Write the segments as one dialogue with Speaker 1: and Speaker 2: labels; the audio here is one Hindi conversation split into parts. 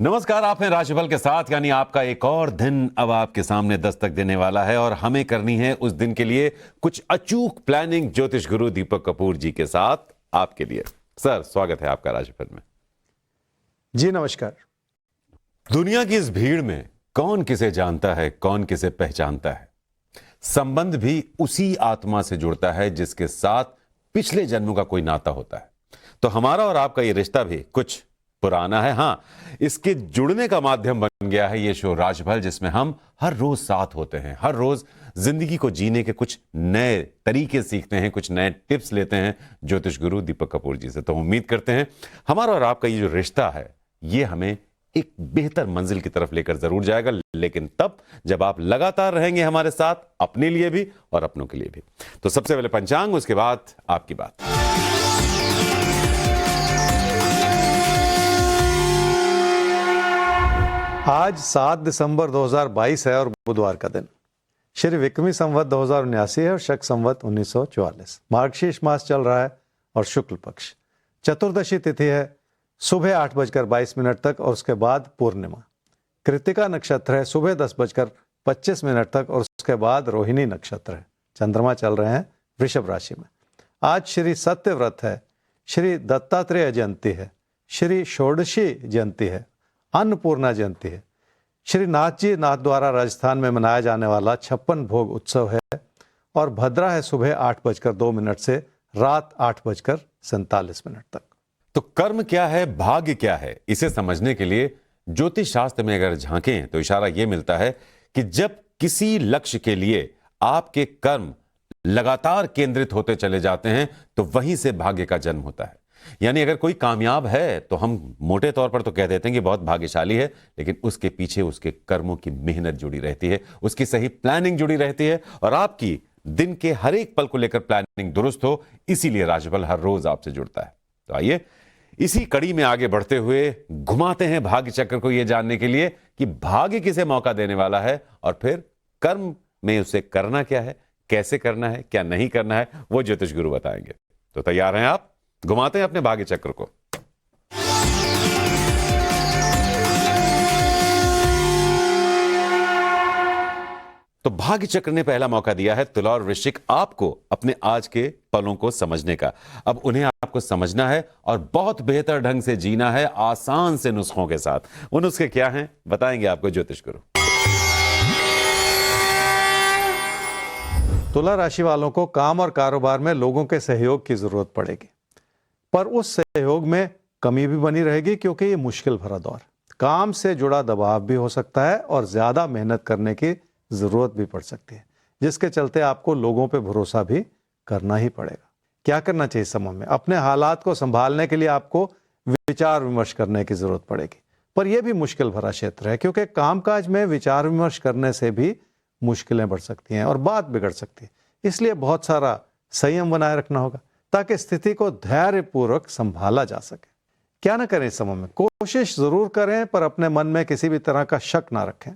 Speaker 1: नमस्कार, आप हैं राशिफल के साथ। यानी आपका एक और दिन अब आपके सामने दस्तक देने वाला है और हमें करनी है उस दिन के लिए कुछ अचूक प्लानिंग ज्योतिष गुरु दीपक कपूर जी के साथ आपके लिए। सर, स्वागत है आपका राशिफल में।
Speaker 2: जी नमस्कार।
Speaker 1: दुनिया की इस भीड़ में कौन किसे जानता है, कौन किसे पहचानता है। संबंध भी उसी आत्मा से जुड़ता है जिसके साथ पिछले जन्मों का कोई नाता होता है। तो हमारा और आपका ये रिश्ता भी कुछ पुराना है। हाँ, इसके जुड़ने का माध्यम बन गया है ये शो राशिफल, जिसमें हम हर रोज साथ होते हैं, हर रोज जिंदगी को जीने के कुछ नए तरीके सीखते हैं, कुछ नए टिप्स लेते हैं ज्योतिष गुरु दीपक कपूर जी से। तो उम्मीद करते हैं हमारा और आपका ये जो रिश्ता है ये हमें एक बेहतर मंजिल की तरफ लेकर जरूर जाएगा, लेकिन तब जब आप लगातार रहेंगे हमारे साथ, अपने लिए भी और अपनों के लिए भी। तो सबसे पहले पंचांग, उसके बाद आपकी बात।
Speaker 2: आज 7 दिसंबर 2022 है और बुधवार का दिन। श्री विक्रमी संवत 2079 है और शक संवत 1944। मार्गशीर्ष मास चल रहा है और शुक्ल पक्ष। चतुर्दशी तिथि है सुबह 8:22 तक और उसके बाद पूर्णिमा। कृत्तिका नक्षत्र है सुबह 10:25 तक और उसके बाद रोहिणी नक्षत्र है। चंद्रमा चल रहे हैं वृषभ राशि में। आज श्री सत्यव्रत है, श्री दत्तात्रेय जयंती है, श्री षोडशी जयंती है, अन्नपूर्णा जयंती है। श्री नाथ जी नाथ द्वारा राजस्थान में मनाया जाने वाला 56 भोग उत्सव है और भद्रा है सुबह 8:02 से रात 8:47 तक।
Speaker 1: तो कर्म क्या है, भाग्य क्या है, इसे समझने के लिए ज्योतिष शास्त्र में अगर झांकें तो इशारा यह मिलता है कि जब किसी लक्ष्य के लिए आपके कर्म लगातार केंद्रित होते चले जाते हैं तो वहीं से भाग्य का जन्म होता है। यानी अगर कोई कामयाब है तो हम मोटे तौर पर तो कह देते हैं कि बहुत भाग्यशाली है, लेकिन उसके पीछे उसके कर्मों की मेहनत जुड़ी रहती है, उसकी सही प्लानिंग जुड़ी रहती है और आपकी दिन के हर एक पल को लेकर प्लानिंग दुरुस्त हो, इसीलिए राशिफल हर रोज आपसे जुड़ता है। तो आइए इसी कड़ी में आगे बढ़ते हुए घुमाते हैं भाग्य चक्र को, यह जानने के लिए कि भाग्य किसे मौका देने वाला है और फिर कर्म में उसे करना क्या है, कैसे करना है, क्या नहीं करना है, वो ज्योतिष गुरु बताएंगे। तो तैयार हैं आप? घुमाते हैं अपने भाग्य चक्र को। तो भाग्य चक्र ने पहला मौका दिया है तुला और वृश्चिक आपको अपने आज के पलों को समझने का। अब उन्हें आपको समझना है और बहुत बेहतर ढंग से जीना है, आसान से नुस्खों के साथ। वो नुस्खे क्या हैं बताएंगे आपको ज्योतिष गुरु।
Speaker 2: तुला राशि वालों को काम और कारोबार में लोगों के सहयोग की जरूरत पड़ेगी, पर उस सहयोग में कमी भी बनी रहेगी क्योंकि ये मुश्किल भरा दौर, काम से जुड़ा दबाव भी हो सकता है और ज्यादा मेहनत करने की जरूरत भी पड़ सकती है, जिसके चलते आपको लोगों पे भरोसा भी करना ही पड़ेगा। क्या करना चाहिए समय में? अपने हालात को संभालने के लिए आपको विचार विमर्श करने की जरूरत पड़ेगी, पर यह भी मुश्किल भरा क्षेत्र है क्योंकि कामकाज में विचार विमर्श करने से भी मुश्किलें बढ़ सकती हैं और बात बिगड़ सकती है। इसलिए बहुत सारा संयम बनाए रखना होगा ताकि स्थिति को धैर्यपूर्वक संभाला जा सके। क्या ना करें इस समय में? कोशिश जरूर करें पर अपने मन में किसी भी तरह का शक ना रखें,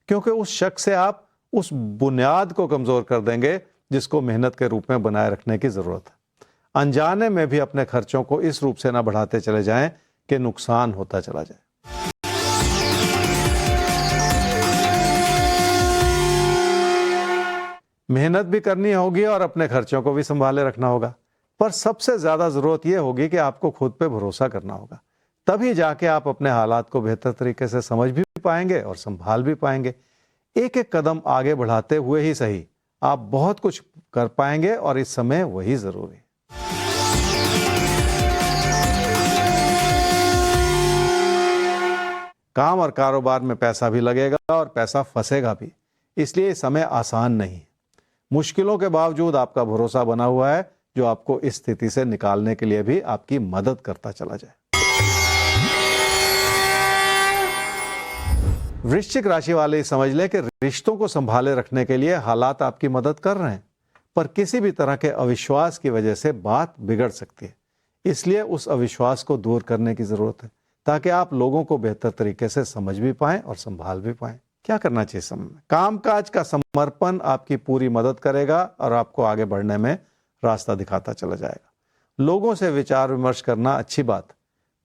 Speaker 2: क्योंकि उस शक से आप उस बुनियाद को कमजोर कर देंगे जिसको मेहनत के रूप में बनाए रखने की जरूरत है। अनजाने में भी अपने खर्चों को इस रूप से ना बढ़ाते चले जाएं कि नुकसान होता चला जाए। मेहनत भी करनी होगी और अपने खर्चों को भी संभाले रखना होगा, पर सबसे ज्यादा जरूरत यह होगी कि आपको खुद पे भरोसा करना होगा। तभी जाके आप अपने हालात को बेहतर तरीके से समझ भी पाएंगे और संभाल भी पाएंगे। एक एक कदम आगे बढ़ाते हुए ही सही आप बहुत कुछ कर पाएंगे और इस समय वही जरूरी है। काम और कारोबार में पैसा भी लगेगा और पैसा फंसेगा भी, इसलिए समय आसान नहीं है। मुश्किलों के बावजूद आपका भरोसा बना हुआ है जो आपको इस स्थिति से निकालने के लिए भी आपकी मदद करता चला जाए। वृश्चिक राशि वाले समझ लें कि रिश्तों को संभाले रखने के लिए हालात आपकी मदद कर रहे हैं, पर किसी भी तरह के अविश्वास की वजह से बात बिगड़ सकती है। इसलिए उस अविश्वास को दूर करने की जरूरत है ताकि आप लोगों को बेहतर तरीके से समझ भी पाएं और संभाल भी पाएं। क्या करना चाहिए समय में? कामकाज का समर्पण आपकी पूरी मदद करेगा और आपको आगे बढ़ने में रास्ता दिखाता चला जाएगा। लोगों से विचार विमर्श करना अच्छी बात,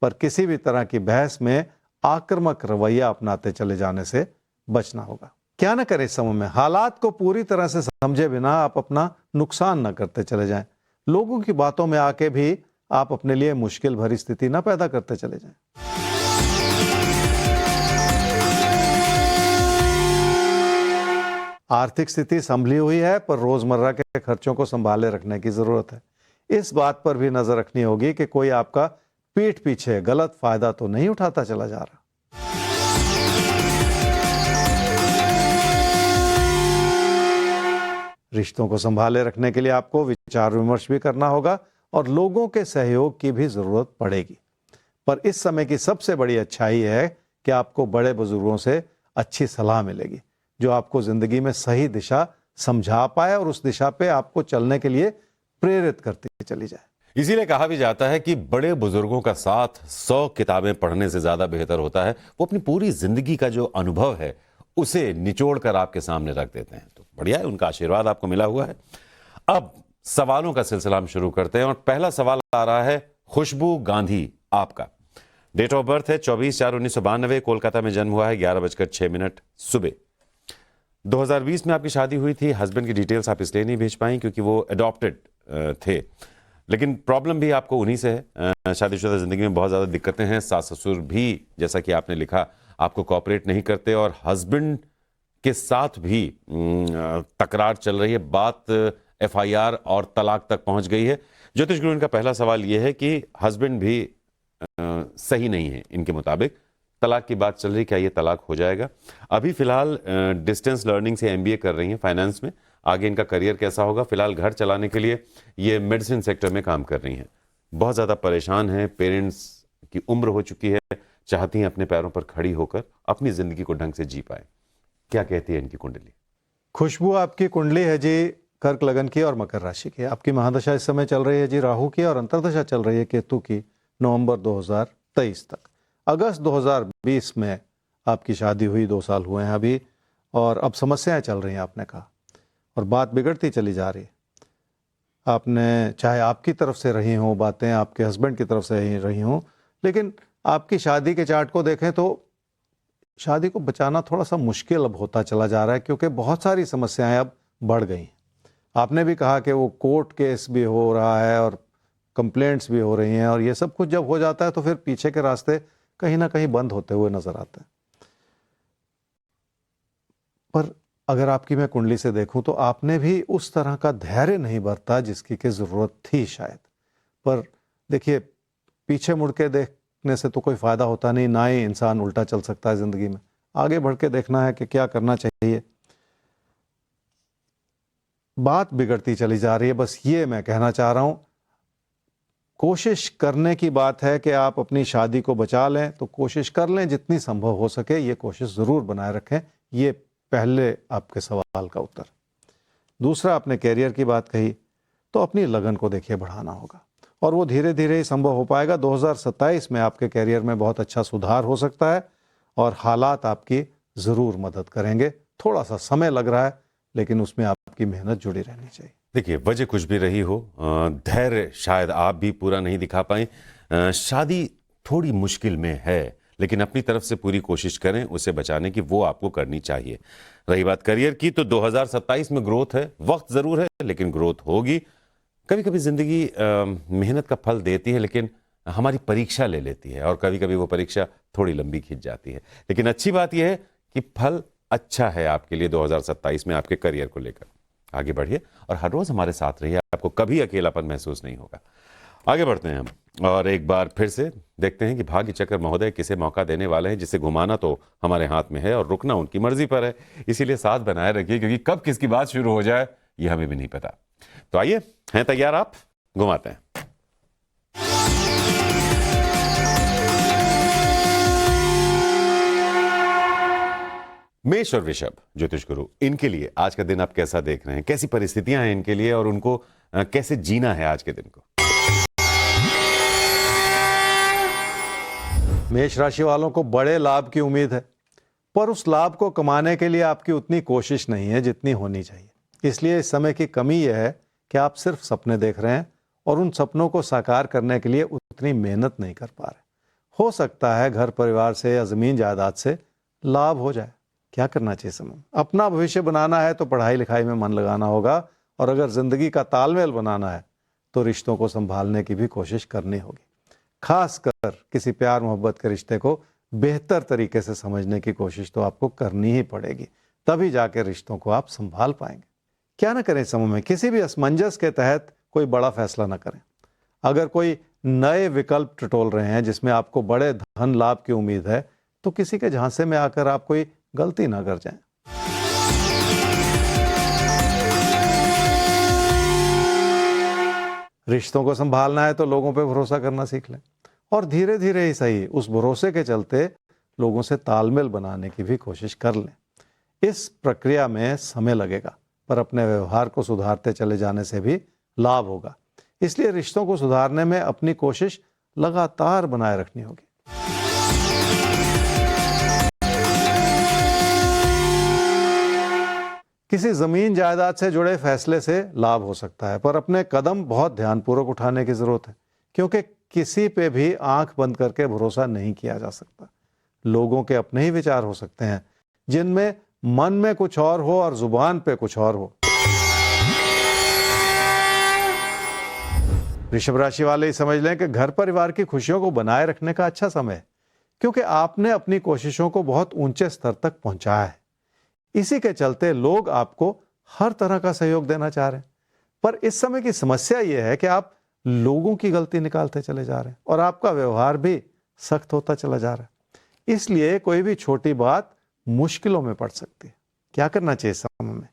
Speaker 2: पर किसी भी तरह की बहस में आक्रामक रवैया अपनाते चले जाने से बचना होगा। क्या न करें इस समय में, हालात को पूरी तरह से समझे बिना आप अपना नुकसान न करते चले जाएं। लोगों की बातों में आके भी आप अपने लिए मुश्किल भरी स्थिति न पैदा करते चले जाएं। आर्थिक स्थिति संभली हुई है, पर रोजमर्रा के खर्चों को संभाले रखने की जरूरत है। इस बात पर भी नजर रखनी होगी कि कोई आपका पीठ पीछे गलत फायदा तो नहीं उठाता चला जा रहा। रिश्तों को संभाले रखने के लिए आपको विचार विमर्श भी करना होगा और लोगों के सहयोग की भी जरूरत पड़ेगी। पर इस समय की सबसे बड़ी अच्छाई है कि आपको बड़े बुजुर्गों से अच्छी सलाह मिलेगी, जो आपको जिंदगी में सही दिशा समझा पाए और उस दिशा पे आपको चलने के लिए प्रेरित करती चली जाए।
Speaker 1: इसीलिए कहा भी जाता है कि बड़े बुजुर्गों का साथ 100 किताबें पढ़ने से ज्यादा बेहतर होता है। वो अपनी पूरी जिंदगी का जो अनुभव है उसे निचोड़ कर आपके सामने रख देते हैं। तो बढ़िया है, उनका आशीर्वाद आपको मिला हुआ है। अब सवालों का सिलसिला हम शुरू करते हैं और पहला सवाल आ रहा है खुशबू गांधी आपका। डेट ऑफ बर्थ है 24/4/1992, कोलकाता में जन्म हुआ है, 11:06 सुबह। 2020 में आपकी शादी हुई थी। हस्बैंड की डिटेल्स आप इसलिए नहीं भेज पाई क्योंकि वो अडॉप्टेड थे, लेकिन प्रॉब्लम भी आपको उन्हीं से है। शादीशुदा जिंदगी में बहुत ज़्यादा दिक्कतें हैं। सास ससुर भी, जैसा कि आपने लिखा, आपको कोऑपरेट नहीं करते और हस्बैंड के साथ भी तकरार चल रही है। बात FIR और तलाक तक पहुंच गई है। ज्योतिष गुरु, इनका पहला सवाल यह है कि हस्बैंड भी सही नहीं है इनके मुताबिक, तलाक की बात चल रही, क्या ये तलाक हो जाएगा? अभी फिलहाल डिस्टेंस लर्निंग से MBA कर रही हैं फाइनेंस में। आगे इनका करियर कैसा होगा? फिलहाल घर चलाने के लिए ये मेडिसिन सेक्टर में काम कर रही हैं। बहुत ज़्यादा परेशान हैं, पेरेंट्स की उम्र हो चुकी है, चाहती हैं अपने पैरों पर खड़ी होकर अपनी ज़िंदगी को ढंग से जी पाए। क्या कहती है इनकी कुंडली?
Speaker 2: खुशबू, आपकी कुंडली है जी कर्क लगन की और मकर राशि की। आपकी महादशा इस समय चल रही है जी राहु की और अंतर्दशा चल रही है केतु की, नवंबर 2023 तक। अगस्त 2020 में आपकी शादी हुई, 2 साल हुए हैं अभी, और अब समस्याएं चल रही हैं आपने कहा, और बात बिगड़ती चली जा रही है। आपने, चाहे आपकी तरफ से रही हों बातें, आपके हस्बैंड की तरफ से रही हों, लेकिन आपकी शादी के चार्ट को देखें तो शादी को बचाना थोड़ा सा मुश्किल अब होता चला जा रहा है, क्योंकि बहुत सारी समस्याएं अब बढ़ गई। आपने भी कहा कि वो कोर्ट केस भी हो रहा है और कंप्लेंट्स भी हो रही हैं, और ये सब कुछ जब हो जाता है तो फिर पीछे के रास्ते कहीं ना कहीं बंद होते हुए नजर आते हैं। पर अगर आपकी मैं कुंडली से देखूं तो आपने भी उस तरह का धैर्य नहीं बरता जिसकी की जरूरत थी शायद। पर देखिए, पीछे मुड़ के देखने से तो कोई फायदा होता नहीं, ना ही इंसान उल्टा चल सकता है जिंदगी में। आगे बढ़ के देखना है कि क्या करना चाहिए। बात बिगड़ती चली जा रही है, बस ये मैं कहना चाह रहा हूं। कोशिश करने की बात है कि आप अपनी शादी को बचा लें, तो कोशिश कर लें जितनी संभव हो सके, ये कोशिश जरूर बनाए रखें। ये पहले आपके सवाल का उत्तर। दूसरा, आपने कैरियर की बात कही, तो अपनी लगन को देखिए बढ़ाना होगा, और वो धीरे धीरे ही संभव हो पाएगा। 2027 में आपके कैरियर में बहुत अच्छा सुधार हो सकता है और हालात आपकी जरूर मदद करेंगे। थोड़ा सा समय लग रहा है, लेकिन उसमें आपकी मेहनत जुड़ी रहनी चाहिए।
Speaker 1: देखिए, वजह कुछ भी रही हो, धैर्य शायद आप भी पूरा नहीं दिखा पाए। शादी थोड़ी मुश्किल में है, लेकिन अपनी तरफ से पूरी कोशिश करें उसे बचाने की, वो आपको करनी चाहिए। रही बात करियर की, तो 2027 में ग्रोथ है, वक्त जरूर है लेकिन ग्रोथ होगी। कभी कभी जिंदगी मेहनत का फल देती है, लेकिन हमारी परीक्षा ले लेती है, और कभी कभी वो परीक्षा थोड़ी लंबी खिंच जाती है। लेकिन अच्छी बात यह है कि फल अच्छा है आपके लिए 2027 में आपके करियर को लेकर। आगे बढ़िए और हर रोज हमारे साथ रहिए, आपको कभी अकेलापन महसूस नहीं होगा। आगे बढ़ते हैं हम, और एक बार फिर से देखते हैं कि भाग्य चक्र महोदय किसे मौका देने वाले हैं, जिसे घुमाना तो हमारे हाथ में है और रुकना उनकी मर्जी पर है। इसीलिए साथ बनाए रखिए, क्योंकि कब किसकी बात शुरू हो जाए ये हमें भी नहीं पता। तो आइए, हैं तैयार आप? घुमाते हैं। मेष और वृषभ, ज्योतिष गुरु, इनके लिए आज का दिन आप कैसा देख रहे हैं? कैसी परिस्थितियां हैं इनके लिए और उनको कैसे जीना है आज के दिन को?
Speaker 2: मेष राशि वालों को बड़े लाभ की उम्मीद है, पर उस लाभ को कमाने के लिए आपकी उतनी कोशिश नहीं है जितनी होनी चाहिए। इसलिए इस समय की कमी यह है कि आप सिर्फ सपने देख रहे हैं और उन सपनों को साकार करने के लिए उतनी मेहनत नहीं कर पा रहे। हो सकता है घर परिवार से या जमीन जायदाद से लाभ हो जाए। क्या करना चाहिए समय में? अपना भविष्य बनाना है तो पढ़ाई लिखाई में मन लगाना होगा, और अगर जिंदगी का तालमेल बनाना है तो रिश्तों को संभालने की भी कोशिश करनी होगी। खासकर किसी प्यार मोहब्बत के रिश्ते को बेहतर तरीके से समझने की कोशिश तो आपको करनी ही पड़ेगी, तभी जाके रिश्तों को आप संभाल पाएंगे। क्या ना करें समय में? किसी भी असमंजस के तहत कोई बड़ा फैसला ना करें। अगर कोई नए विकल्प टटोल रहे हैं जिसमें आपको बड़े धन लाभ की उम्मीद है, तो किसी के झांसे में आकर आप कोई गलती ना कर जाएं। रिश्तों को संभालना है तो लोगों पे भरोसा करना सीख लें, और धीरे धीरे ही सही उस भरोसे के चलते लोगों से तालमेल बनाने की भी कोशिश कर लें। इस प्रक्रिया में समय लगेगा, पर अपने व्यवहार को सुधारते चले जाने से भी लाभ होगा। इसलिए रिश्तों को सुधारने में अपनी कोशिश लगातार बनाए रखनी होगी। किसी जमीन जायदाद से जुड़े फैसले से लाभ हो सकता है, पर अपने कदम बहुत ध्यानपूर्वक उठाने की जरूरत है, क्योंकि किसी पे भी आंख बंद करके भरोसा नहीं किया जा सकता। लोगों के अपने ही विचार हो सकते हैं जिनमें मन में कुछ और हो और जुबान पे कुछ और हो। वृषभ राशि वाले ही समझ लें कि घर परिवार की खुशियों को बनाए रखने का अच्छा समय है, क्योंकि आपने अपनी कोशिशों को बहुत ऊंचे स्तर तक पहुंचाया है। इसी के चलते लोग आपको हर तरह का सहयोग देना चाह रहे हैं, पर इस समय की समस्या यह है कि आप लोगों की गलती निकालते चले जा रहे हैं और आपका व्यवहार भी सख्त होता चला जा रहा है। इसलिए कोई भी छोटी बात मुश्किलों में पड़ सकती है। क्या करना चाहिए इस समय में?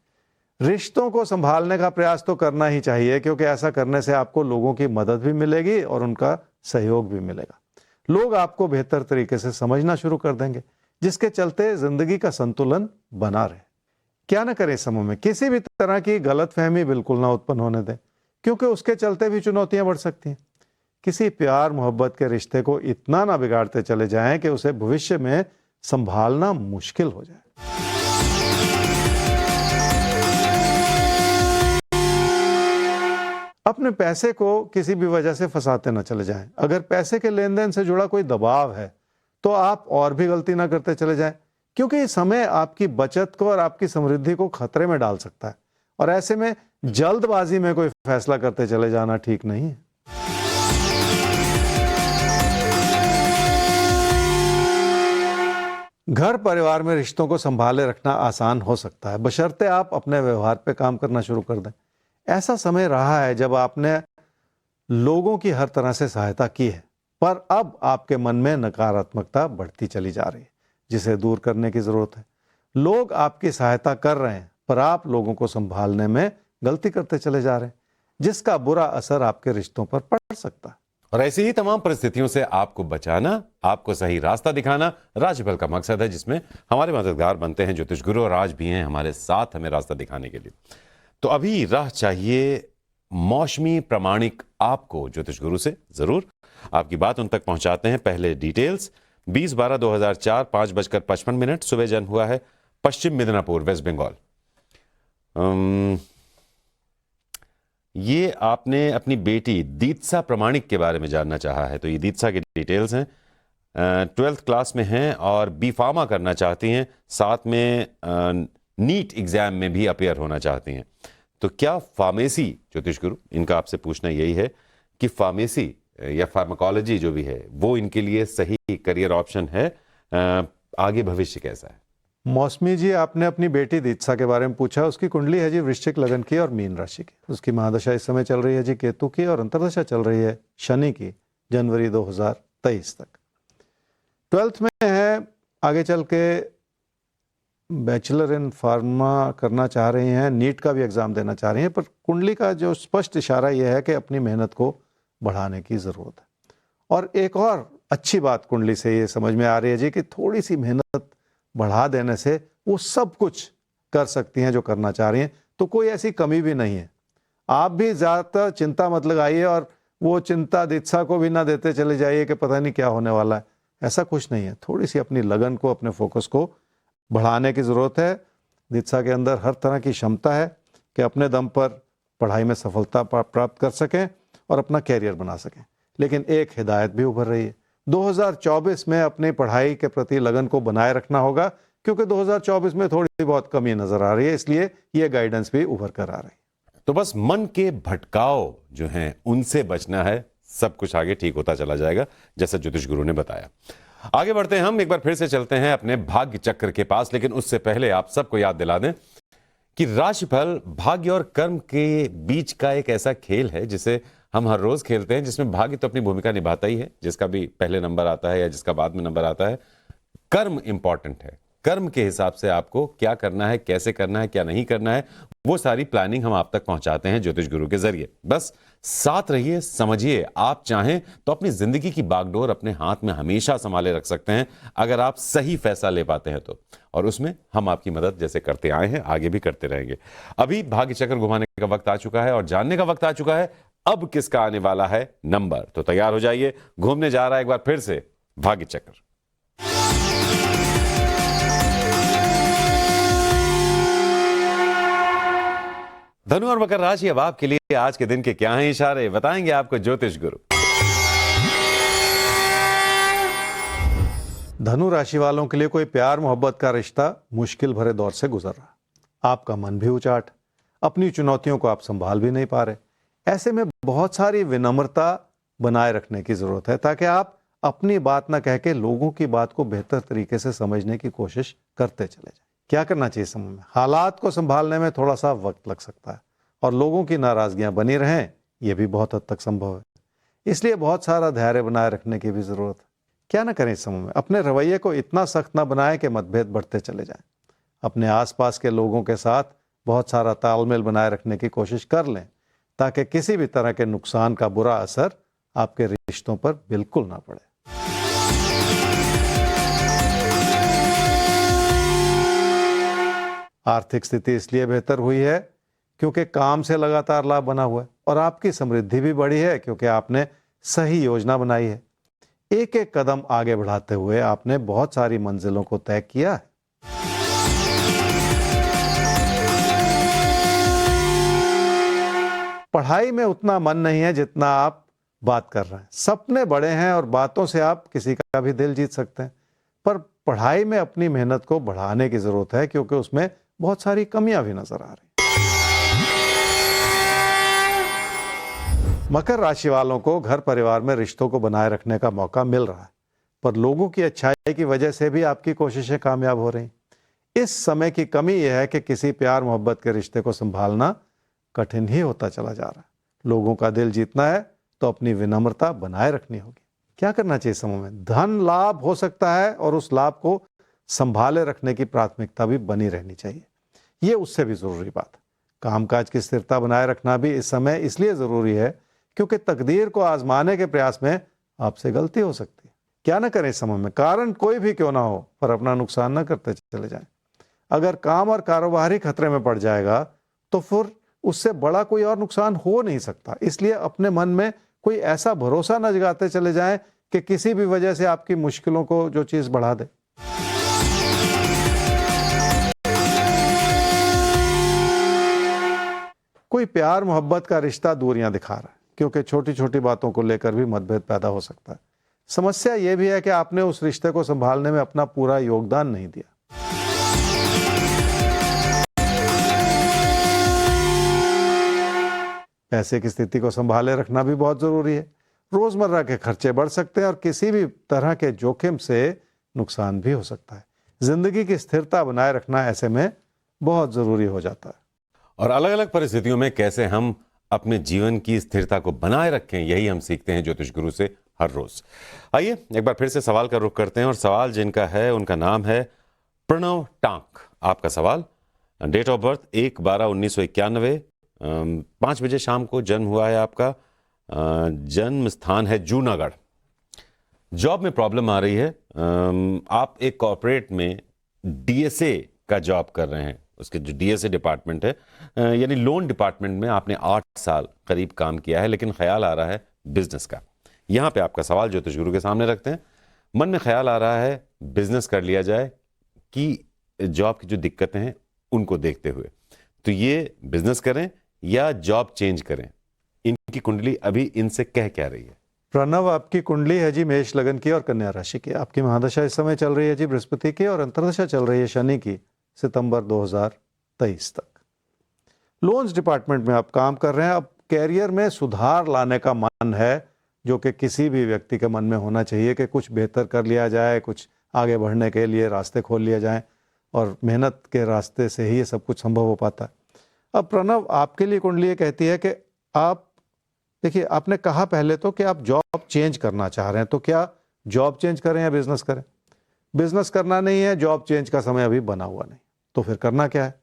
Speaker 2: रिश्तों को संभालने का प्रयास तो करना ही चाहिए, क्योंकि ऐसा करने से आपको लोगों की मदद भी मिलेगी और उनका सहयोग भी मिलेगा। लोग आपको बेहतर तरीके से समझना शुरू कर देंगे, जिसके चलते जिंदगी का संतुलन बना रहे। क्या ना करें इस समय में? किसी भी तरह की गलतफहमी बिल्कुल ना उत्पन्न होने दें, क्योंकि उसके चलते भी चुनौतियां बढ़ सकती हैं। किसी प्यार मोहब्बत के रिश्ते को इतना ना बिगाड़ते चले जाएं कि उसे भविष्य में संभालना मुश्किल हो जाए। अपने पैसे को किसी भी वजह से फंसाते ना चले जाएं। अगर पैसे के लेन देन से जुड़ा कोई दबाव है तो आप और भी गलती ना करते चले जाएं, क्योंकि ये समय आपकी बचत को और आपकी समृद्धि को खतरे में डाल सकता है, और ऐसे में जल्दबाजी में कोई फैसला करते चले जाना ठीक नहीं है। घर परिवार में रिश्तों को संभाले रखना आसान हो सकता है, बशर्ते आप अपने व्यवहार पे काम करना शुरू कर दें। ऐसा समय रहा है जब आपने लोगों की हर तरह से सहायता की है, पर अब आपके मन में नकारात्मकता बढ़ती चली जा रही है, जिसे दूर करने की जरूरत है। लोग आपकी सहायता कर रहे हैं, पर आप लोगों को संभालने में गलती करते चले जा रहे हैं, जिसका बुरा असर आपके रिश्तों पर पड़ सकता है।
Speaker 1: और ऐसी ही तमाम परिस्थितियों से आपको बचाना, आपको सही रास्ता दिखाना राशिफल का मकसद है, जिसमें हमारे मददगार बनते हैं ज्योतिष गुरु, और आज भी हैं हमारे साथ हमें रास्ता दिखाने के लिए। तो अभी राह चाहिए मौसमी प्रामाणिक आपको ज्योतिष गुरु से। जरूर आपकी बात उन तक पहुंचाते हैं। पहले डिटेल्स 20/12/2004 5:55 सुबह जन्म हुआ है, पश्चिम मिदनापुर, वेस्ट बंगाल। ये आपने अपनी बेटी दीत्सा प्रामाणिक के बारे में जानना चाहा है। तो ये दीत्सा की डिटेल्स हैं। 12th क्लास में हैं और बी फार्मा करना चाहती हैं, साथ में नीट एग्जाम में भी अपेयर होना चाहती हैं। तो क्या फार्मेसी, ज्योतिष गुरु इनका आपसे पूछना यही है कि फार्मेसी या फार्माकोलॉजी जो भी है वो इनके लिए सही करियर ऑप्शन है? आगे भविष्य कैसा है?
Speaker 2: मौसमी जी, आपने अपनी बेटी दीत्सा के बारे में पूछा। उसकी कुंडली है जी वृश्चिक लगन की और मीन राशि की। उसकी महादशा इस समय चल रही है जी केतु की, और अंतर्दशा चल रही है शनि की, जनवरी 2023 तक। 12th में है, आगे चल के बैचलर इन फार्मा करना चाह रही हैं, नीट का भी एग्जाम देना चाह रही हैं, पर कुंडली का जो स्पष्ट इशारा यह है कि अपनी मेहनत को बढ़ाने की जरूरत है। और एक और अच्छी बात कुंडली से ये समझ में आ रही है जी कि थोड़ी सी मेहनत बढ़ा देने से वो सब कुछ कर सकती हैं जो करना चाह रही हैं, तो कोई ऐसी कमी भी नहीं है। आप भी ज्यादातर चिंता मत लगाइए और वो चिंता दीत्सा को भी ना देते चले जाइए कि पता नहीं क्या होने वाला है। ऐसा कुछ नहीं है। थोड़ी सी अपनी लगन को, अपने फोकस को बढ़ाने की जरूरत है। दीत्सा के अंदर हर तरह की क्षमता है कि अपने दम पर पढ़ाई में सफलता प्राप्त कर सकें और अपना कैरियर बना सकें। लेकिन एक हिदायत भी उभर रही है, 2024 में अपनी पढ़ाई के प्रति लगन को बनाए रखना होगा, क्योंकि 2024 में थोड़ी बहुत कमी नजर आ रही है, इसलिए ये गाइडेंस भी उभर कर आ रही है।
Speaker 1: तो बस मन के भटकाव जो हैं उनसे बचना है, सब कुछ आगे ठीक होता चला जाएगा, जैसा ज्योतिष गुरु ने बताया। आगे बढ़ते हैं हम, एक बार फिर से चलते हैं अपने भाग्य चक्र के पास, लेकिन उससे पहले आप सबको याद दिला दें कि राशिफल भाग्य और कर्म के बीच का एक ऐसा खेल है जिसे हम हर रोज खेलते हैं, जिसमें भाग्य तो अपनी भूमिका निभाता ही है, जिसका भी पहले नंबर आता है या जिसका बाद में नंबर आता है। कर्म इंपॉर्टेंट है, कर्म के हिसाब से आपको क्या करना है, कैसे करना है, क्या नहीं करना है, वो सारी प्लानिंग हम आप तक पहुंचाते हैं ज्योतिष गुरु के जरिए। बस साथ रहिए, समझिए। आप चाहें तो अपनी जिंदगी की बागडोर अपने हाथ में हमेशा संभाले रख सकते हैं, अगर आप सही फैसला ले पाते हैं तो, और उसमें हम आपकी मदद जैसे करते आए हैं आगे भी करते रहेंगे। अभी भाग्य चक्र घुमाने का वक्त आ चुका है और जानने का वक्त आ चुका है अब किसका आने वाला है नंबर। तो तैयार हो जाइए, घूमने जा रहा है एक बार फिर से भाग्य चक्र। धनु और मकर राशि, अब आपके लिए आज के दिन के क्या हैं इशारे, बताएंगे आपको ज्योतिष गुरु।
Speaker 2: धनु राशि वालों के लिए कोई प्यार मोहब्बत का रिश्ता मुश्किल भरे दौर से गुजर रहा। आपका मन भी उचाट, अपनी चुनौतियों को आप संभाल भी नहीं पा रहे। ऐसे में बहुत सारी विनम्रता बनाए रखने की जरूरत है, ताकि आप अपनी बात ना कह के लोगों की बात को बेहतर तरीके से समझने की कोशिश करते चले जाएं। क्या करना चाहिए समय में? हालात को संभालने में थोड़ा सा वक्त लग सकता है और लोगों की नाराजगियां बनी रहें, यह भी बहुत हद तक संभव है। इसलिए बहुत सारा धैर्य बनाए रखने की भी जरूरत है। क्या ना करें इस समय में? अपने रवैये को इतना सख्त ना बनाएं कि मतभेद बढ़ते चले जाएं। अपने आसपास के लोगों के साथ बहुत सारा तालमेल बनाए रखने की कोशिश कर लें, ताकि किसी भी तरह के नुकसान का बुरा असर आपके रिश्तों पर बिल्कुल ना पड़े। आर्थिक स्थिति इसलिए बेहतर हुई है क्योंकि काम से लगातार लाभ बना हुआ है, और आपकी समृद्धि भी बढ़ी है क्योंकि आपने सही योजना बनाई है। एक एक कदम आगे बढ़ाते हुए आपने बहुत सारी मंजिलों को तय किया है। पढ़ाई में उतना मन नहीं है जितना आप बात कर रहे हैं। सपने बड़े हैं और बातों से आप किसी का भी दिल जीत सकते हैं, पर पढ़ाई में अपनी मेहनत को बढ़ाने की जरूरत है, क्योंकि उसमें बहुत सारी कमियां भी नजर आ रही। मकर राशि वालों को घर परिवार में रिश्तों को बनाए रखने का मौका मिल रहा है, पर लोगों की अच्छाई की वजह से भी आपकी कोशिशें कामयाब हो रही। इस समय की कमी यह है कि किसी प्यार मोहब्बत के रिश्ते को संभालना कठिन ही होता चला जा रहा है। लोगों का दिल जीतना है तो अपनी विनम्रता बनाए रखनी होगी। क्या करना चाहिए समय में? धन लाभ हो सकता है और उस लाभ को संभाले रखने की प्राथमिकता भी बनी रहनी चाहिए। ये उससे भी जरूरी बात है। कामकाज की स्थिरता बनाए रखना भी इस समय इसलिए जरूरी है क्योंकि तकदीर को आजमाने के प्रयास में आपसे गलती हो सकती है। क्या ना करें इस समय में? कारण कोई भी क्यों ना हो, पर अपना नुकसान ना करते चले जाएं। अगर काम और कारोबार ही खतरे में पड़ जाएगा तो फिर उससे बड़ा कोई और नुकसान हो नहीं सकता। इसलिए अपने मन में कोई ऐसा भरोसा न जगाते चले जाएं कि किसी भी वजह से आपकी मुश्किलों को जो चीज बढ़ा दे। कोई प्यार मोहब्बत का रिश्ता दूरियां दिखा रहा है, क्योंकि छोटी छोटी बातों को लेकर भी मतभेद पैदा हो सकता है। समस्या यह भी है कि आपने उस रिश्ते को संभालने में अपना पूरा योगदान नहीं दिया। पैसे की स्थिति को संभाले रखना भी बहुत जरूरी है। रोजमर्रा के खर्चे बढ़ सकते हैं और किसी भी तरह के जोखिम से नुकसान भी हो सकता है। जिंदगी की स्थिरता बनाए रखना ऐसे में बहुत जरूरी हो जाता है।
Speaker 1: और अलग अलग परिस्थितियों में कैसे हम अपने जीवन की स्थिरता को बनाए रखें, यही हम सीखते हैं ज्योतिष गुरु से हर रोज। आइए एक बार फिर से सवाल का रुख करते हैं, और सवाल जिनका है उनका नाम है प्रणव टांक। आपका सवाल, डेट ऑफ बर्थ 1/12/1991, 5 बजे शाम को जन्म हुआ है आपका, जन्म स्थान है जूनागढ़। जॉब में प्रॉब्लम आ रही है, आप एक कॉर्पोरेट में डीएसए का जॉब कर रहे हैं। उसके जो डीएसए डिपार्टमेंट है, यानी लोन डिपार्टमेंट में आपने 8 साल करीब काम किया है, लेकिन ख्याल आ रहा है बिजनेस का। यहाँ पे आपका सवाल ज्योतिष गुरु के सामने रखते हैं। मन में ख्याल आ रहा है बिजनेस कर लिया जाए कि जॉब की जो दिक्कतें हैं उनको देखते हुए, तो ये बिजनेस करें या जॉब चेंज करें, इनकी कुंडली अभी इनसे कह क्या रही है?
Speaker 2: प्रणव, आपकी कुंडली है जी मेष लगन की और कन्या राशि की। आपकी महादशा इस समय चल रही है जी बृहस्पति की और अंतर्दशा चल रही है शनि की सितंबर 2023 तक। लोन्स डिपार्टमेंट में आप काम कर रहे हैं। अब कैरियर में सुधार लाने का मन है, जो कि किसी भी व्यक्ति के मन में होना चाहिए कि कुछ बेहतर कर लिया जाए, कुछ आगे बढ़ने के लिए रास्ते खोल लिए जाएं, और मेहनत के रास्ते से ही ये सब कुछ संभव हो पाता है। अब प्रणव, आपके लिए कुंडली ये कहती है कि आप देखिए, आपने कहा पहले तो कि आप जॉब चेंज करना चाह रहे हैं, तो क्या जॉब चेंज करें या बिजनेस करें? बिजनेस करना नहीं है, जॉब चेंज का समय अभी बना हुआ नहीं, तो फिर करना क्या है?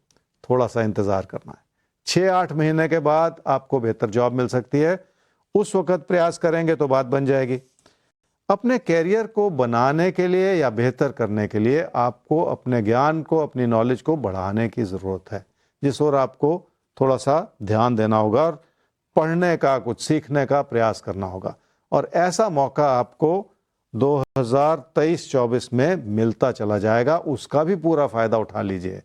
Speaker 2: थोड़ा सा इंतजार करना है। 6-8 महीने के बाद आपको बेहतर जॉब मिल सकती है। उस वक्त प्रयास करेंगे तो बात बन जाएगी। अपने कैरियर को बनाने के लिए या बेहतर करने के लिए आपको अपने ज्ञान को, अपनी नॉलेज को बढ़ाने की ज़रूरत है, जिस ओर आपको थोड़ा सा ध्यान देना होगा और पढ़ने का, कुछ सीखने का प्रयास करना होगा। और ऐसा मौका आपको 2023-24 में मिलता चला जाएगा, उसका भी पूरा फायदा उठा लीजिए।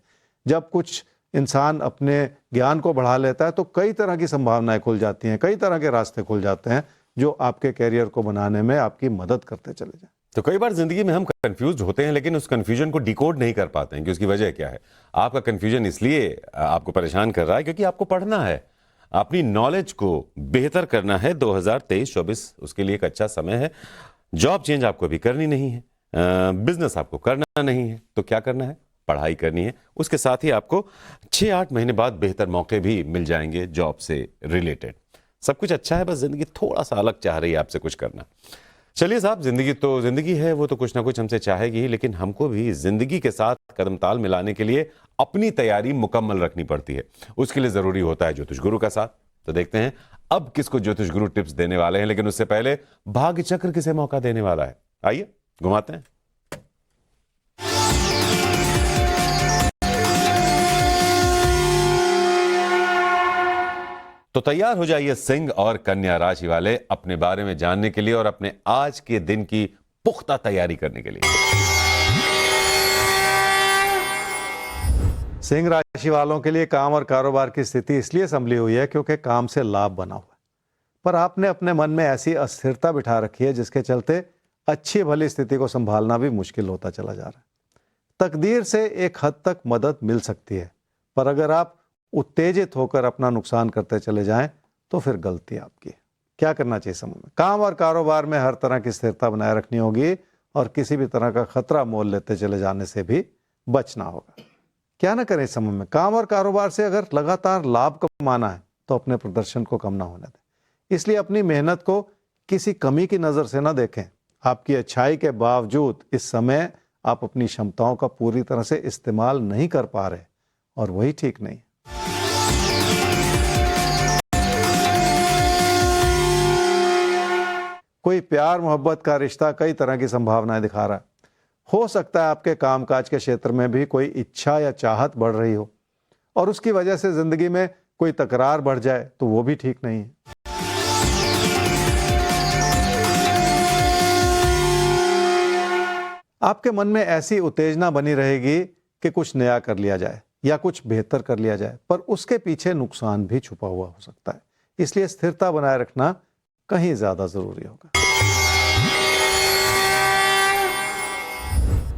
Speaker 2: जब कुछ इंसान अपने ज्ञान को बढ़ा लेता है तो कई तरह की संभावनाएं खुल जाती हैं, कई तरह के रास्ते खुल जाते हैं जो आपके कैरियर को बनाने में आपकी मदद करते चले जाएं।
Speaker 1: तो कई बार जिंदगी में हम कंफ्यूज होते हैं, लेकिन उस कंफ्यूजन को डिकोड नहीं कर पाते हैं कि उसकी वजह क्या है। आपका कंफ्यूजन इसलिए आपको परेशान कर रहा है क्योंकि आपको पढ़ना है, अपनी नॉलेज को बेहतर करना है। 2023-24 उसके लिए एक अच्छा समय है। जॉब चेंज आपको अभी करनी नहीं है, बिजनेस आपको करना नहीं है, तो क्या करना है? पढ़ाई करनी है। उसके साथ ही आपको 6-8 महीने बाद बेहतर मौके भी मिल जाएंगे जॉब से रिलेटेड। सब कुछ अच्छा है, बस जिंदगी थोड़ा सा अलग चाह रही है आपसे कुछ करना। चलिए साहब, जिंदगी तो जिंदगी है, वो तो कुछ ना कुछ हमसे चाहेगी ही, लेकिन हमको भी जिंदगी के साथ कदम ताल मिलाने के लिए अपनी तैयारी मुकम्मल रखनी पड़ती है। उसके लिए जरूरी होता है ज्योतिष गुरु का साथ। तो देखते हैं अब किसको ज्योतिष गुरु टिप्स देने वाले हैं, लेकिन उससे पहले भाग्य चक्र किसे मौका देने वाला है, आइए घुमाते हैं। तो तैयार हो जाइए सिंह और कन्या राशि वाले अपने बारे में जानने के लिए और अपने आज के दिन की पुख्ता तैयारी करने के लिए।
Speaker 2: सिंह राशि वालों के लिए काम और कारोबार की स्थिति इसलिए संभली हुई है क्योंकि काम से लाभ बना हुआ है, पर आपने अपने मन में ऐसी अस्थिरता बिठा रखी है जिसके चलते अच्छी भली स्थिति को संभालना भी मुश्किल होता चला जा रहा है। तकदीर से एक हद तक मदद मिल सकती है, पर अगर आप उत्तेजित होकर अपना नुकसान करते चले जाएं तो फिर गलती आपकी है। क्या करना चाहिए समय में? काम और कारोबार में हर तरह की स्थिरता बनाए रखनी होगी और किसी भी तरह का खतरा मोल लेते चले जाने से भी बचना होगा। क्या ना करें इस समय में? काम और कारोबार से अगर लगातार लाभ कमाना है तो अपने प्रदर्शन को कम ना होने दें। इसलिए अपनी मेहनत को किसी कमी की नज़र से ना देखें। आपकी अच्छाई के बावजूद इस समय आप अपनी क्षमताओं का पूरी तरह से इस्तेमाल नहीं कर पा रहे, और वही ठीक नहीं। कोई प्यार मोहब्बत का रिश्ता कई तरह की संभावनाएं दिखा रहा है। हो सकता है आपके कामकाज के क्षेत्र में भी कोई इच्छा या चाहत बढ़ रही हो और उसकी वजह से जिंदगी में कोई तकरार बढ़ जाए, तो वो भी ठीक नहीं है। आपके मन में ऐसी उत्तेजना बनी रहेगी कि कुछ नया कर लिया जाए या कुछ बेहतर कर लिया जाए, पर उसके पीछे नुकसान भी छुपा हुआ हो सकता है। इसलिए स्थिरता बनाए रखना कहीं ज्यादा जरूरी होगा।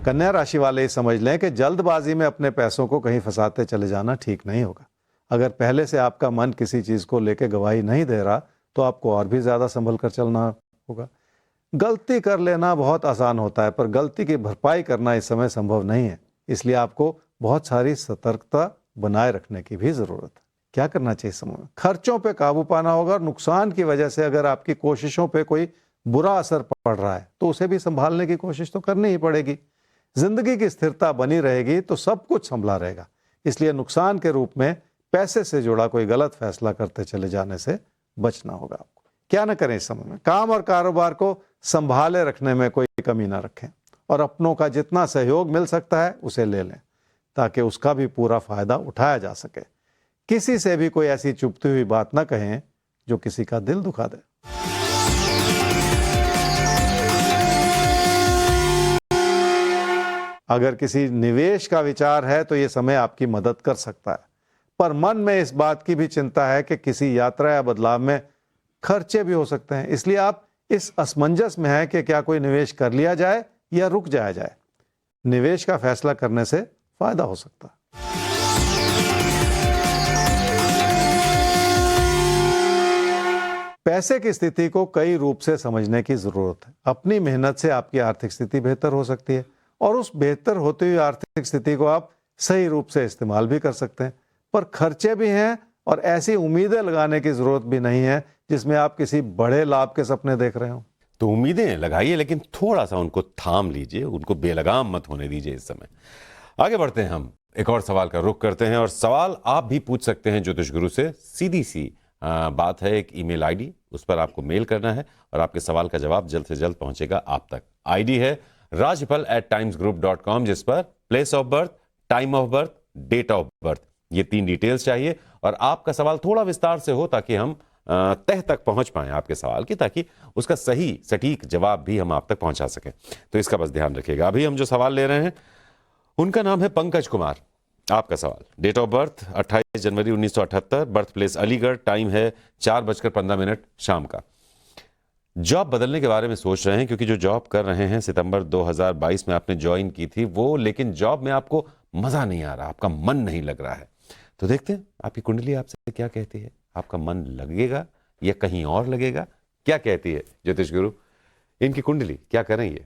Speaker 2: कन्या राशि वाले समझ लें कि जल्दबाजी में अपने पैसों को कहीं फंसाते चले जाना ठीक नहीं होगा। अगर पहले से आपका मन किसी चीज को लेकर गवाही नहीं दे रहा तो आपको और भी ज्यादा संभल कर चलना होगा। गलती कर लेना बहुत आसान होता है, पर गलती की भरपाई करना इस समय संभव नहीं है। इसलिए आपको बहुत सारी सतर्कता बनाए रखने की भी जरूरत है। क्या करना चाहिए समय में? खर्चों पे काबू पाना होगा और नुकसान की वजह से अगर आपकी कोशिशों पे कोई बुरा असर पड़ रहा है तो उसे भी संभालने की कोशिश तो करनी ही पड़ेगी। जिंदगी की स्थिरता बनी रहेगी तो सब कुछ संभला रहेगा। इसलिए नुकसान के रूप में पैसे से जुड़ा कोई गलत फैसला करते चले जाने से बचना होगा आपको। क्या न करें इस समय में? काम और कारोबार को संभाले रखने में कोई कमी ना रखें और अपनों का जितना सहयोग मिल सकता है उसे ले लें ताकि उसका भी पूरा फायदा उठाया जा सके। किसी से भी कोई ऐसी चुभती हुई बात ना कहें जो किसी का दिल दुखा दे। अगर किसी निवेश का विचार है तो यह समय आपकी मदद कर सकता है, पर मन में इस बात की भी चिंता है कि किसी यात्रा या बदलाव में खर्चे भी हो सकते हैं। इसलिए आप इस असमंजस में है कि क्या कोई निवेश कर लिया जाए या रुक जाया जाए। निवेश का फैसला करने से फायदा हो सकता है। पैसे की स्थिति को कई रूप से समझने की जरूरत है। अपनी मेहनत से आपकी आर्थिक स्थिति बेहतर हो सकती है और उस बेहतर होती हुई आर्थिक स्थिति को आप सही रूप से इस्तेमाल भी कर सकते हैं। पर खर्चे भी हैं और ऐसी उम्मीदें लगाने की जरूरत भी नहीं है जिसमें आप किसी बड़े लाभ के सपने देख रहे हो।
Speaker 1: तो उम्मीदें लगाइए, लेकिन थोड़ा सा उनको थाम लीजिए, उनको बेलगाम मत होने दीजिए इस समय। आगे बढ़ते हैं, हम एक और सवाल का रुख करते हैं और सवाल आप भी पूछ सकते हैं ज्योतिष गुरु से। सीधी सी बात है, एक ईमेल आईडी, उस पर आपको मेल करना है और आपके सवाल का जवाब जल्द से जल्द पहुंचेगा आप तक। आईडी है rajpal@timesgroup.com, जिस पर place of birth, time of birth, date of birth, ये 3 डिटेल्स चाहिए और आपका सवाल थोड़ा विस्तार से हो ताकि हम तह तक पहुंच पाएं आपके सवाल की, ताकि उसका सही सटीक जवाब भी हम आप तक पहुंचा सकें। तो इसका बस ध्यान रखिएगा। अभी हम जो सवाल ले रहे हैं उनका नाम है पंकज कुमार। आपका सवाल, डेट ऑफ बर्थ 28 जनवरी 1978, बर्थ प्लेस अलीगढ़, टाइम है 4:15 शाम का। जॉब बदलने के बारे में सोच रहे हैं क्योंकि जो जॉब कर रहे हैं सितंबर 2022 में आपने ज्वाइन की थी वो, लेकिन जॉब में आपको मजा नहीं आ रहा, आपका मन नहीं लग रहा है। तो देखते हैं आपकी कुंडली आपसे क्या कहती है। आपका मन लगेगा या कहीं और लगेगा, क्या कहती है ज्योतिष गुरु? इनकी कुंडली क्या करें ये?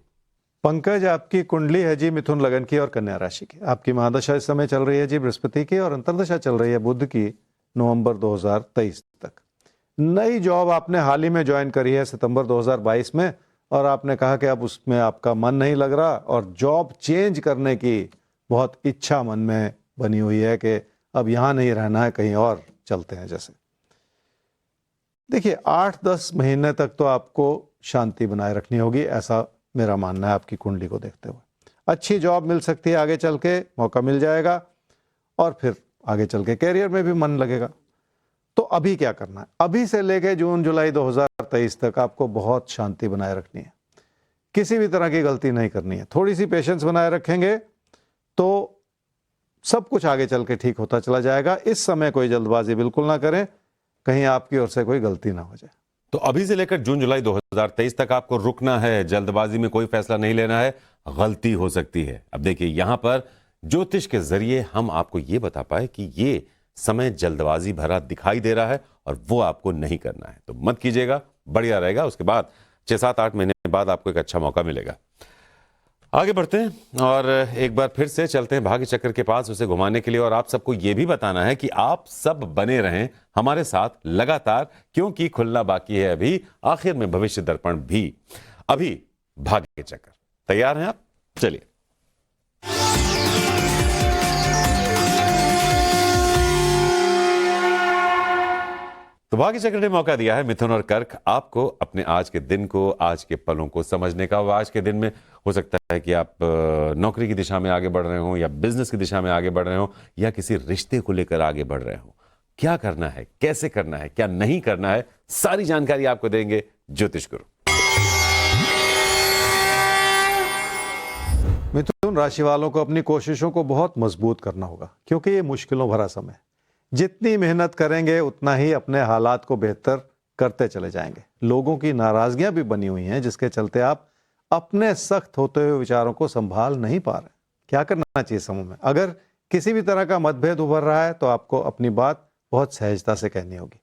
Speaker 2: पंकज, आपकी कुंडली है जी मिथुन लगन की और कन्या राशि की। आपकी महादशा इस समय चल रही है जी बृहस्पति की और अंतर्दशा चल रही है बुध की नवंबर 2023 तक। नई जॉब आपने हाल ही में ज्वाइन करी है सितंबर 2022 में और आपने कहा कि अब उसमें आपका मन नहीं लग रहा और जॉब चेंज करने की बहुत इच्छा मन में बनी हुई है कि अब यहाँ नहीं रहना है, कहीं और चलते हैं। जैसे देखिए 8-10 महीने तक तो आपको शांति बनाए रखनी होगी, ऐसा मेरा मानना है आपकी कुंडली को देखते हुए। अच्छी जॉब मिल सकती है, आगे चल के मौका मिल जाएगा और फिर आगे चल के कैरियर में भी मन लगेगा। तो अभी क्या करना है? अभी से लेके जून जुलाई 2023 तक आपको बहुत शांति बनाए रखनी है, किसी भी तरह की गलती नहीं करनी है। थोड़ी सी पेशेंस बनाए रखेंगे तो सब कुछ आगे चल के ठीक होता चला जाएगा। इस समय कोई जल्दबाजी बिल्कुल ना करें, कहीं आपकी ओर से कोई गलती ना हो जाए।
Speaker 1: तो अभी से लेकर जून जुलाई 2023 तक आपको रुकना है, जल्दबाजी में कोई फैसला नहीं लेना है, गलती हो सकती है। अब देखिए यहां पर ज्योतिष के जरिए हम आपको यह बता पाए कि ये समय जल्दबाजी भरा दिखाई दे रहा है और वो आपको नहीं करना है, तो मत कीजिएगा, बढ़िया रहेगा। उसके बाद 6-7-8 महीने बाद आपको एक अच्छा मौका मिलेगा। आगे बढ़ते हैं और एक बार फिर से चलते हैं भाग्य चक्र के पास, उसे घुमाने के लिए। और आप सबको यह भी बताना है कि आप सब बने रहें हमारे साथ लगातार, क्योंकि खुलना बाकी है अभी, आखिर में भविष्य दर्पण भी। अभी भाग्य चक्र तैयार हैं आप? चलिए। तो भाग्य चक्र ने मौका दिया है मिथुन और कर्क आपको अपने आज के दिन को, आज के पलों को समझने का। आज के दिन में हो सकता है कि आप नौकरी की दिशा में आगे बढ़ रहे हो या बिजनेस की दिशा में आगे बढ़ रहे हो या किसी रिश्ते को लेकर आगे बढ़ रहे हो। क्या करना है, कैसे करना है, क्या नहीं करना है, सारी जानकारी आपको देंगे ज्योतिष गुरु।
Speaker 2: मिथुन राशि वालों को अपनी कोशिशों को बहुत मजबूत करना होगा क्योंकि ये मुश्किलों भरा समय है। जितनी मेहनत करेंगे उतना ही अपने हालात को बेहतर करते चले जाएंगे। लोगों की नाराजगियां भी बनी हुई हैं जिसके चलते आप अपने सख्त होते हुए विचारों को संभाल नहीं पा रहे। क्या करना चाहिए समूह में? अगर किसी भी तरह का मतभेद उभर रहा है तो आपको अपनी बात बहुत सहजता से कहनी होगी।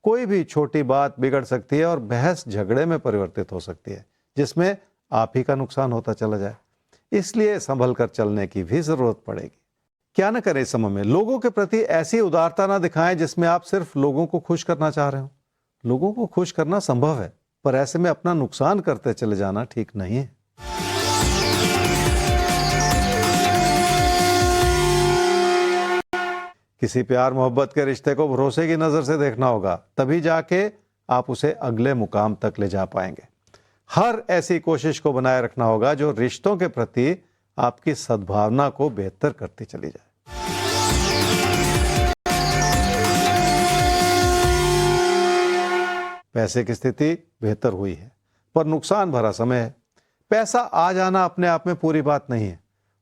Speaker 2: कोई भी छोटी बात बिगड़ सकती है और बहस झगड़े में परिवर्तित हो सकती है जिसमें आप ही का नुकसान होता चला जाए। इसलिए संभल कर चलने की भी जरूरत पड़ेगी। क्या ना करें इस समय में? लोगों के प्रति ऐसी उदारता ना दिखाएं जिसमें आप सिर्फ लोगों को खुश करना चाह रहे हो। लोगों को खुश करना संभव है पर ऐसे में अपना नुकसान करते चले जाना ठीक नहीं है। किसी प्यार मोहब्बत के रिश्ते को भरोसे की नजर से देखना होगा, तभी जाके आप उसे अगले मुकाम तक ले जा पाएंगे। हर ऐसी कोशिश को बनाए रखना होगा जो रिश्तों के प्रति आपकी सद्भावना को बेहतर करती चली जाए। पैसे की स्थिति बेहतर हुई है पर नुकसान भरा समय है। पैसा आ जाना अपने आप में पूरी बात नहीं है,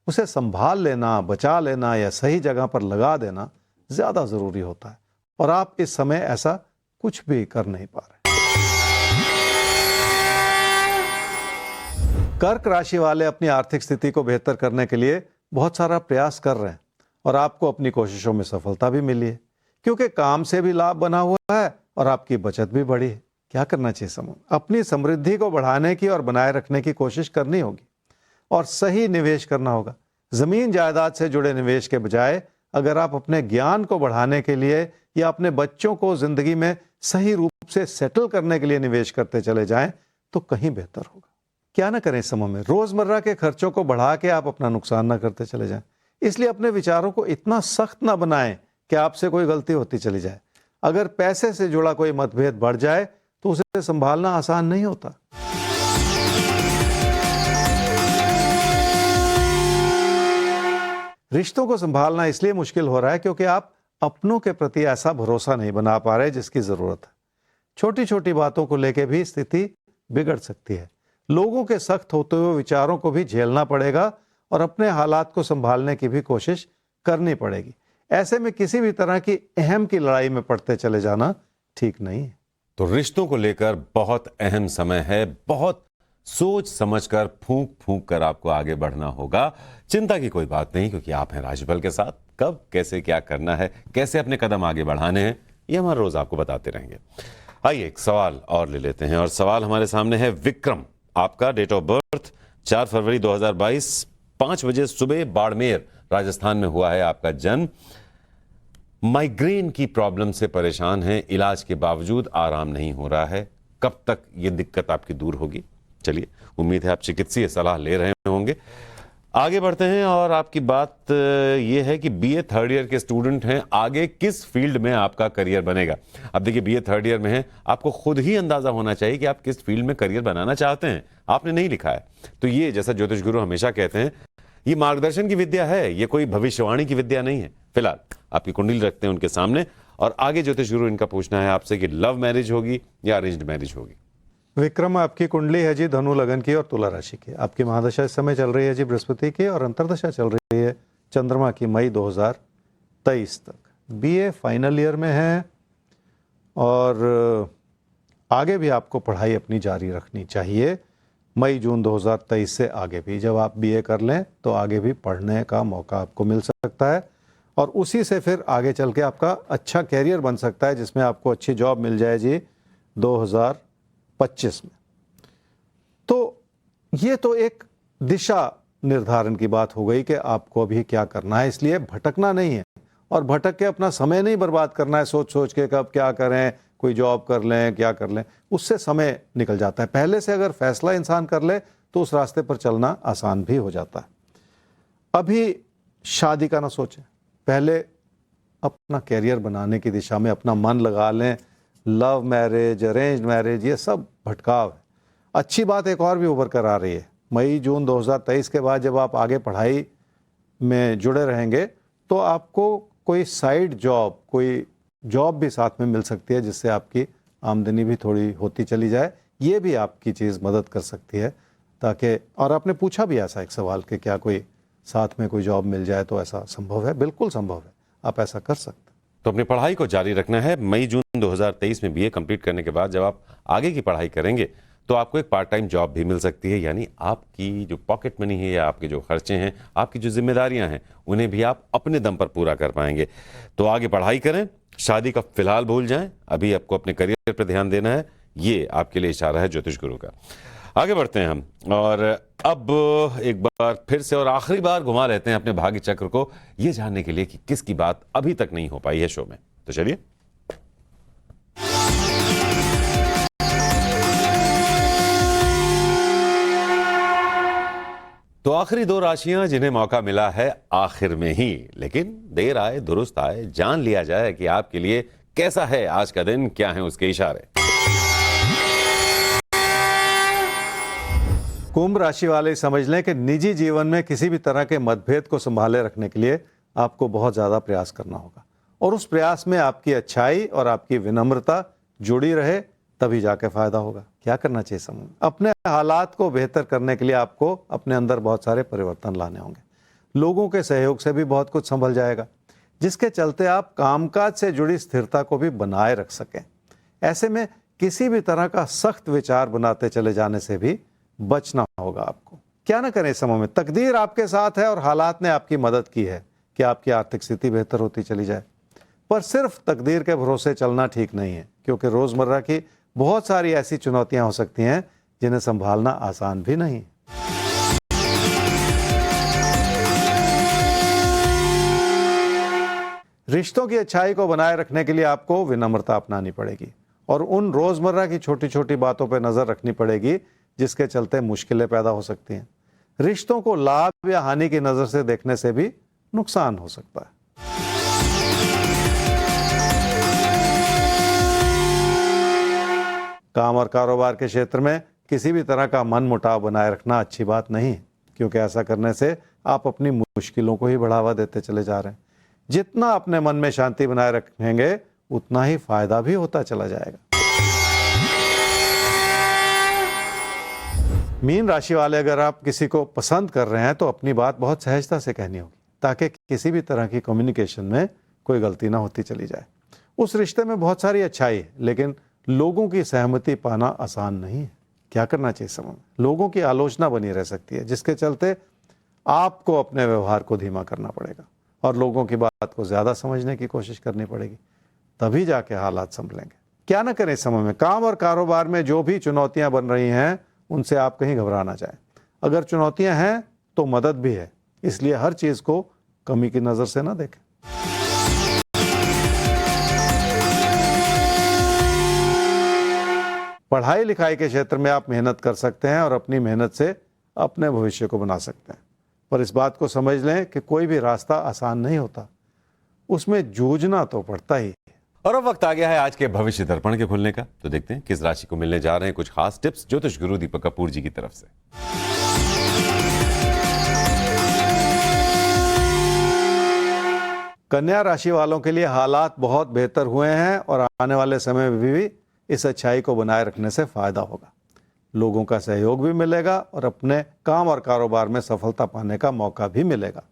Speaker 2: उसे संभाल लेना, बचा लेना या सही जगह पर लगा देना ज्यादा जरूरी होता है और आप इस समय ऐसा कुछ भी कर नहीं पा रहे। कर्क राशि वाले अपनी आर्थिक स्थिति को बेहतर करने के लिए बहुत सारा प्रयास कर रहे हैं और आपको अपनी कोशिशों में सफलता भी मिली है, क्योंकि काम से भी लाभ बना हुआ है और आपकी बचत भी बढ़ी है। क्या करना चाहिए समूह? अपनी समृद्धि को बढ़ाने की और बनाए रखने की कोशिश करनी होगी और सही निवेश करना होगा। जमीन जायदाद से जुड़े निवेश के बजाय अगर आप अपने ज्ञान को बढ़ाने के लिए या अपने बच्चों को जिंदगी में सही रूप से सेटल करने के लिए निवेश करते चले जाएं तो कहीं बेहतर होगा। क्या ना करें इस समय में? रोजमर्रा के खर्चों को बढ़ा के आप अपना नुकसान ना करते चले जाएं। इसलिए अपने विचारों को इतना सख्त ना बनाएं कि आपसे कोई गलती होती चली जाए। अगर पैसे से जुड़ा कोई मतभेद बढ़ जाए तो उसे संभालना आसान नहीं होता। रिश्तों को संभालना इसलिए मुश्किल हो रहा है क्योंकि आप अपनों के प्रति ऐसा भरोसा नहीं बना पा रहे जिसकी जरूरत है। छोटी छोटी बातों को लेकर भी स्थिति बिगड़ सकती है। लोगों के सख्त होते हुए विचारों को भी झेलना पड़ेगा और अपने हालात को संभालने की भी कोशिश करनी पड़ेगी। ऐसे में किसी भी तरह की अहम की लड़ाई में पड़ते चले जाना ठीक नहीं है।
Speaker 1: तो रिश्तों को लेकर बहुत अहम समय है, बहुत सोच समझकर फूंक फूंक कर आपको आगे बढ़ना होगा। चिंता की कोई बात नहीं, क्योंकि आप हैं राशिफल के साथ। कब कैसे क्या करना है, कैसे अपने कदम आगे बढ़ाने हैं, ये हम हर रोज आपको बताते रहेंगे। आइए एक सवाल और ले लेते हैं, और सवाल हमारे सामने है विक्रम। आपका डेट ऑफ बर्थ 4 फरवरी 2022, 5 बजे सुबह, बाड़मेर राजस्थान में हुआ है आपका जन्म। माइग्रेन की प्रॉब्लम से परेशान हैं, इलाज के बावजूद आराम नहीं हो रहा है। कब तक ये दिक्कत आपकी दूर होगी? चलिए, उम्मीद है आप चिकित्सीय सलाह ले रहे होंगे। आगे बढ़ते हैं, और आपकी बात ये है कि बीए थर्ड ईयर के स्टूडेंट हैं। आगे किस फील्ड में आपका करियर बनेगा? अब देखिए, बीए थर्ड ईयर में है, आपको खुद ही अंदाजा होना चाहिए कि आप किस फील्ड में करियर बनाना चाहते हैं। आपने नहीं लिखा है तो ये, जैसा ज्योतिष गुरु हमेशा कहते हैं, ये मार्गदर्शन की विद्या है, ये कोई भविष्यवाणी की विद्या नहीं है। फिलहाल आपकी कुंडली रखते हैं उनके सामने, और आगे ज्योतिष गुरु इनका पूछना है आपसे कि लव मैरिज होगी या अरेंज्ड मैरिज होगी।
Speaker 2: विक्रम, आपकी कुंडली है जी धनु लगन की और तुला राशि की। आपकी महादशा इस समय चल रही है जी बृहस्पति की, और अंतरदशा चल रही है चंद्रमा की मई 2023 तक। बीए फाइनल ईयर में है और आगे भी आपको पढ़ाई अपनी जारी रखनी चाहिए। मई जून 2023 से आगे भी जब आप बीए कर लें तो आगे भी पढ़ने का मौका आपको मिल सकता है, और उसी से फिर आगे चल के आपका अच्छा कैरियर बन सकता है, जिसमें आपको अच्छी जॉब मिल जाए जी 2025 में। तो ये तो एक दिशा निर्धारण की बात हो गई कि आपको अभी क्या करना है। इसलिए भटकना नहीं है, और भटक के अपना समय नहीं बर्बाद करना है सोच सोच के कब क्या करें, कोई जॉब कर लें, क्या कर लें, उससे समय निकल जाता है। पहले से अगर फैसला इंसान कर ले तो उस रास्ते पर चलना आसान भी हो जाता है। अभी शादी का ना सोचें, पहले अपना कैरियर बनाने की दिशा में अपना मन लगा लें। लव मैरिज, अरेंज्ड मैरिज, ये सब भटकाव है। अच्छी बात एक और भी उभर कर आ रही है। मई जून 2023 के बाद जब आप आगे पढ़ाई में जुड़े रहेंगे तो आपको कोई साइड जॉब, कोई जॉब भी साथ में मिल सकती है, जिससे आपकी आमदनी भी थोड़ी होती चली जाए। ये भी आपकी चीज़ मदद कर सकती है, ताकि, और आपने पूछा भी ऐसा एक सवाल कि क्या कोई साथ में कोई जॉब मिल जाए तो ऐसा संभव है? बिल्कुल संभव है, आप ऐसा कर सकते हैं।
Speaker 1: तो अपनी पढ़ाई को जारी रखना है। मई जून 2023 में बीए कंप्लीट करने के बाद जब आप आगे की पढ़ाई करेंगे तो आपको एक पार्ट टाइम जॉब भी मिल सकती है, यानी आपकी जो पॉकेट मनी है या आपके जो खर्चे हैं, आपकी जो जिम्मेदारियां हैं, उन्हें भी आप अपने दम पर पूरा कर पाएंगे। तो आगे पढ़ाई करें, शादी का फिलहाल भूल जाएं, अभी आपको अपने करियर पर ध्यान देना है। ये आपके लिए इशारा है ज्योतिष गुरु का। आगे बढ़ते हैं हम, और अब एक बार फिर से और आखिरी बार घुमा लेते हैं अपने भाग्य चक्र को, ये जानने के लिए कि किसकी बात अभी तक नहीं हो पाई है शो में। तो चलिए, तो आखिरी 2 राशियां जिन्हें मौका मिला है आखिर में ही, लेकिन देर आए दुरुस्त आए, जान लिया जाए कि आपके लिए कैसा है आज का दिन, क्या है उसके इशारे।
Speaker 2: कुंभ राशि वाले समझ लें कि निजी जीवन में किसी भी तरह के मतभेद को संभाले रखने के लिए आपको बहुत ज़्यादा प्रयास करना होगा, और उस प्रयास में आपकी अच्छाई और आपकी विनम्रता जुड़ी रहे, तभी जाके फायदा होगा। क्या करना चाहिए समूह? अपने हालात को बेहतर करने के लिए आपको अपने अंदर बहुत सारे परिवर्तन लाने होंगे। लोगों के सहयोग से भी बहुत कुछ संभल जाएगा, जिसके चलते आप कामकाज से जुड़ी स्थिरता को भी बनाए रख सकें। ऐसे में किसी भी तरह का सख्त विचार बनाते चले जाने से भी बचना होगा आपको। क्या ना करें इस समय में, तकदीर आपके साथ है और हालात ने आपकी मदद की है कि आपकी आर्थिक स्थिति बेहतर होती चली जाए। पर सिर्फ तकदीर के भरोसे चलना ठीक नहीं है, क्योंकि रोजमर्रा की बहुत सारी ऐसी चुनौतियां हो सकती हैं जिन्हें संभालना आसान भी नहीं। रिश्तों की अच्छाई को बनाए रखने के लिए आपको विनम्रता अपनानी पड़ेगी और उन रोजमर्रा की छोटी छोटी बातों पर नजर रखनी पड़ेगी जिसके चलते मुश्किलें पैदा हो सकती हैं। रिश्तों को लाभ या हानि की नजर से देखने से भी नुकसान हो सकता है। काम और कारोबार के क्षेत्र में किसी भी तरह का मन मुटाव बनाए रखना अच्छी बात नहीं है, क्योंकि ऐसा करने से आप अपनी मुश्किलों को ही बढ़ावा देते चले जा रहे हैं। जितना अपने मन में शांति बनाए रखेंगे उतना ही फायदा भी होता चला जाएगा। मीन राशि वाले, अगर आप किसी को पसंद कर रहे हैं तो अपनी बात बहुत सहजता से कहनी होगी, ताकि किसी भी तरह की कम्युनिकेशन में कोई गलती ना होती चली जाए। उस रिश्ते में बहुत सारी अच्छाई है, लेकिन लोगों की सहमति पाना आसान नहीं है। क्या करना चाहिए समय में? लोगों की आलोचना बनी रह सकती है, जिसके चलते आपको अपने व्यवहार को धीमा करना पड़ेगा और लोगों की बात को ज्यादा समझने की कोशिश करनी पड़ेगी, तभी जाके हालात संभलेंगे। क्या ना करें इस समय में? काम और कारोबार में जो भी चुनौतियां बन रही हैं उनसे आप कहीं घबराना चाहें। अगर चुनौतियां हैं तो मदद भी है, इसलिए हर चीज को कमी की नजर से ना देखें। पढ़ाई लिखाई के क्षेत्र में आप मेहनत कर सकते हैं और अपनी मेहनत से अपने भविष्य को बना सकते हैं, पर इस बात को समझ लें कि कोई भी रास्ता आसान नहीं होता, उसमें जूझना तो पड़ता ही।
Speaker 1: और अब वक्त आ गया है आज के भविष्य दर्पण के खुलने का। तो देखते हैं किस राशि को मिलने जा रहे हैं कुछ खास टिप्स ज्योतिष गुरु दीपक कपूर जी की तरफ से।
Speaker 2: कन्या राशि वालों के लिए हालात बहुत बेहतर हुए हैं और आने वाले समय में भी इस अच्छाई को बनाए रखने से फायदा होगा। लोगों का सहयोग भी मिलेगा और अपने काम और कारोबार में सफलता पाने का मौका भी मिलेगा।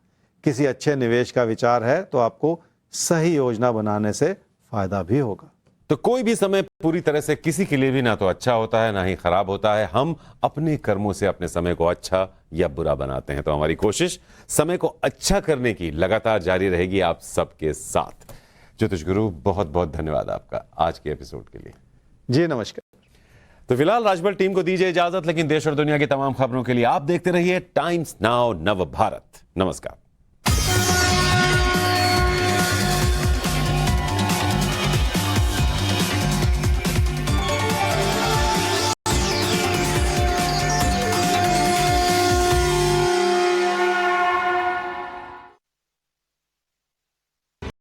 Speaker 2: किसी अच्छे निवेश का विचार है तो आपको सही योजना बनाने से फायदा भी होगा।
Speaker 1: तो कोई भी समय पूरी तरह से किसी के लिए भी ना तो अच्छा होता है ना ही खराब होता है। हम अपने कर्मों से अपने समय को अच्छा या बुरा बनाते हैं। तो हमारी कोशिश समय को अच्छा करने की लगातार जारी रहेगी आप सबके साथ। ज्योतिष गुरु, बहुत बहुत धन्यवाद आपका आज के एपिसोड के लिए।
Speaker 2: जी नमस्कार।
Speaker 1: तो फिलहाल राजबल टीम को दीजिए इजाजत, लेकिन देश और दुनिया की तमाम खबरों के लिए आप देखते रहिए टाइम्स नाउ नव भारत। नमस्कार।